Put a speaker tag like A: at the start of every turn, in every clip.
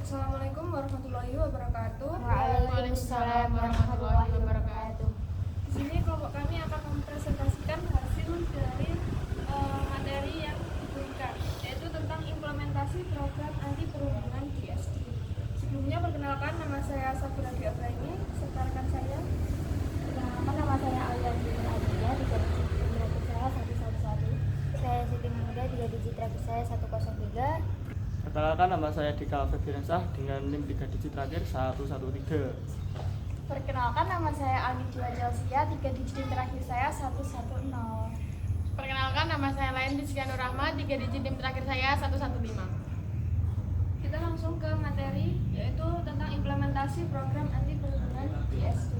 A: Assalamualaikum warahmatullahi wabarakatuh.
B: Waalaikumsalam warahmatullahi wabarakatuh.
A: Di sini kelompok kami akan mempresentasikan hasil dari materi yang diberikan, yaitu tentang implementasi program anti perundungan di SD. Sebelumnya perkenalkan, nama saya Safira Diabraini, serta rekan saya.
B: Nama saya Alia Aditya, tiga digit terakhir saya 111. Saya Siti Muda, tiga digit terakhir saya 103.
C: Perkenalkan, nama saya Dika Febriansah dengan NIM 3 digit terakhir 113.
B: Perkenalkan, nama saya Alnijwa Jalsia, 3 digit terakhir saya 110.
D: Perkenalkan, nama saya Lain Rizky Nur Rahmat, 3 digit NIM terakhir saya 115.
A: Kita langsung ke materi, yaitu tentang implementasi program anti perundungan di SD.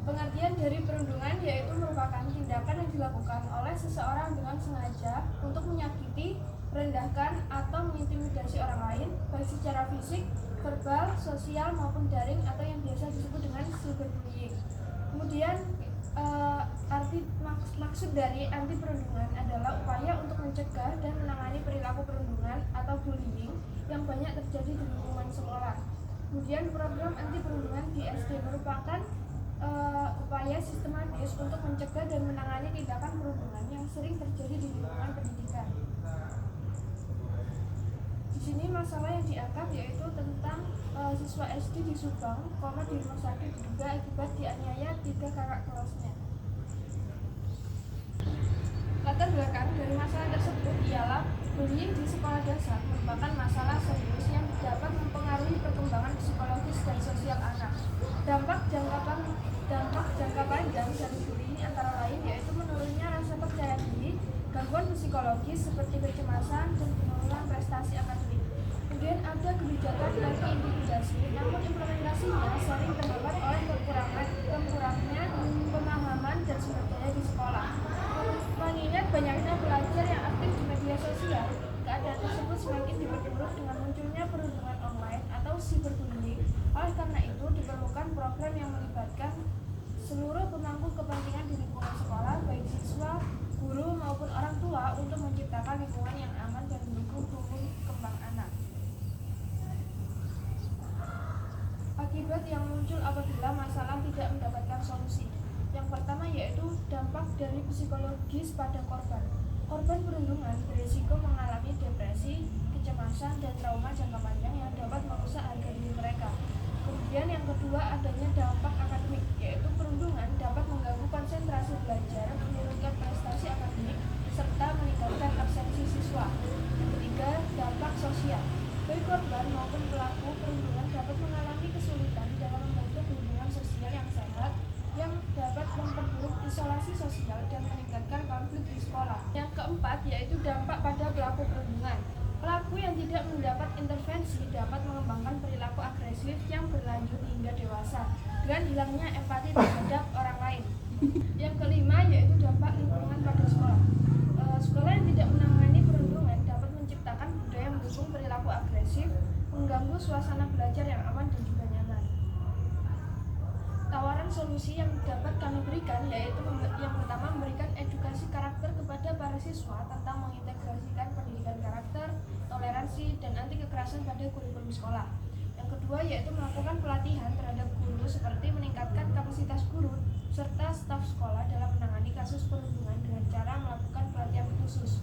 A: Pengertian dari perundungan yaitu merupakan tindakan yang dilakukan oleh seseorang dengan sengaja untuk menyakiti, merendahkan, atau mengintimidasi orang lain, baik secara fisik, verbal, sosial, maupun daring, atau yang biasa disebut dengan cyberbullying. Kemudian maksud dari anti perundungan adalah upaya untuk mencegah dan menangani perilaku perundungan atau bullying yang banyak terjadi di lingkungan sekolah. Kemudian program anti perundungan di SD merupakan upaya sistematis untuk mencegah dan menangani tindakan perundungan yang sering terjadi di lingkungan pendidikan. Di sini masalah yang diangkat yaitu tentang siswa SD di Subang, di rumah sakit diduga akibat dianiaya 3 kakak kelasnya. Latar belakang dari masalah tersebut ialah bullying di sekolah dasar merupakan masalah serius yang dapat mempengaruhi perkembangan psikologis dan sosial anak. Dampak jangka panjang dari bullying antara lain yaitu menurunnya rasa percaya diri, gangguan psikologis seperti kecemasan, dan penurunan prestasi akademik. Kemudian ada kebijakan anti-intimidasi, namun implementasinya sering terhambat oleh kurangnya pemahaman dan sumber daya di sekolah. Mengingat banyaknya pelajar yang aktif di media sosial, keadaan tersebut semakin diperburuk dengan munculnya perundungan online atau cyberbullying. Oleh karena itu, diperlukan program yang melibatkan seluruh pemangku kepentingan di lingkungan sekolah, baik siswa, guru, maupun orang tua, untuk menciptakan lingkungan yang aman dan mendukung tumbuh kembang anak. Akibat yang muncul apabila masalah tidak mendapatkan solusi. Yang pertama yaitu dampak dari psikologis pada korban. Korban perundungan berisiko mengalami depresi, kecemasan, dan trauma jangka panjang yang dapat merusak harga diri mereka. Kemudian yang kedua adanya dampak akademik, yaitu perundungan dapat mengganggu konsentrasi belajar, menurunkan prestasi akademik, serta meningkatkan absensi siswa. Yang ketiga, dampak sosial. Baik korban maupun pelaku perundungan dapat mengalami kesulitan dalam membentuk hubungan sosial yang sehat, yang dapat memperburuk isolasi sosial dan meningkatkan konflik di sekolah. Yang keempat yaitu dampak pada pelaku perundungan. Pelaku yang tidak mendapat intervensi dapat mengembangkan perilaku agresif yang berlanjut hingga dewasa dengan hilangnya empati terhadap orang lain. Yang kelima yaitu dampak lingkungan pada sekolah. Sekolah yang tidak menangani perundungan dapat menciptakan budaya mendukung perilaku agresif, mengganggu suasana belajar yang aman dan juga nyaman. Tawaran solusi yang dapat kami berikan yaitu yang pertama memberikan edukasi karakter kepada para siswa tentang mengintegrasikan pendidikan karakter, toleransi, dan anti kekerasan pada kurikulum sekolah. Yang kedua yaitu melakukan pelatihan terhadap guru seperti meningkatkan kapasitas guru serta staf sekolah dalam menangani kasus perundungan dengan cara melakukan pelatihan khusus.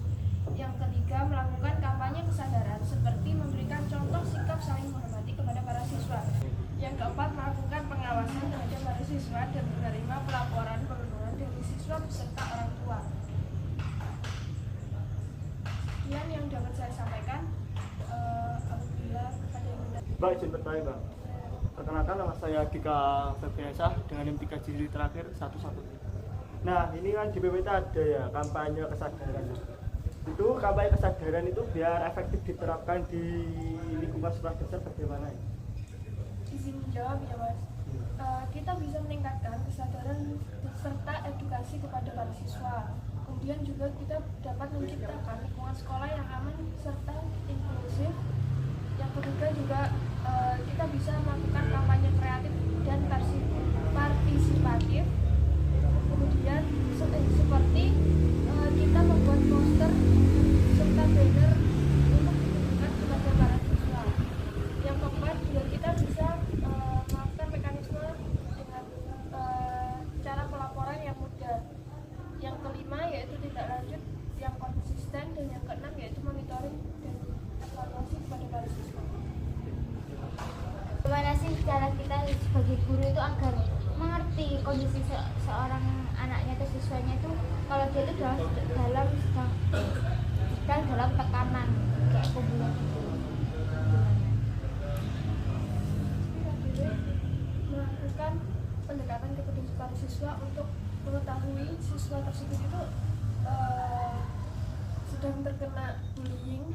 A: Yang ketiga melakukan kampanye kesadaran seperti memberikan contoh sikap saling menghormati kepada para siswa. Yang keempat melakukan pengawasan terhadap para siswa dan menerima pelaporan perundungan dari siswa beserta orang tua. Sekian yang dapat saya sampaikan. Apabila ada yang bertanya.
C: Mbak, izin bertanya, Mbak. Perkenalkan, nama saya Dika Febriansah dengan NIM 3 digit terakhir 113. Nah, ini kan di PPT ada ya kampanye kesadaran. Itu kampanye kesadaran itu biar efektif diterapkan di lingkungan sekolah dasar bagaimana ya?
A: Izin jawab ya Mas. Kita bisa meningkatkan kesadaran serta edukasi kepada para siswa. Kemudian juga kita dapat menciptakan lingkungan sekolah yang aman serta inklusif. Yang ketiga juga kita bisa melakukan kampanye kreatif dan partisipatif. Kemudian seperti kita membuat poster serta banner untuk ditujukan kepada para siswa.
B: sih cara kita sebagai guru itu agar mengerti kondisi seorang anaknya atau siswanya itu kalau dia itu dalam tekanan kayak pembunuhan itu.
A: Melakukan pendekatan kepada siswa untuk mengetahui siswa tersebut itu sedang terkena bullying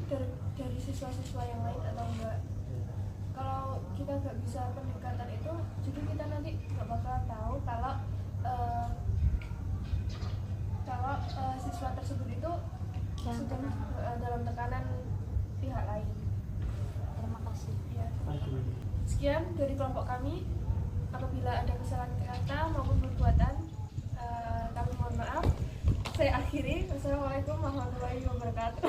A: dari siswa-siswa yang lain atau enggak. Kalau kita nggak bisa pendekatan itu, jadi kita nanti nggak bakal tahu kalau siswa tersebut itu sedang dalam tekanan pihak lain.
B: Terima kasih.
A: Ya.
C: Aduh.
A: Sekian dari kelompok kami. Apabila ada kesalahan kata maupun perbuatan, kami mohon maaf. Saya akhiri. Wassalamualaikum warahmatullahi wabarakatuh.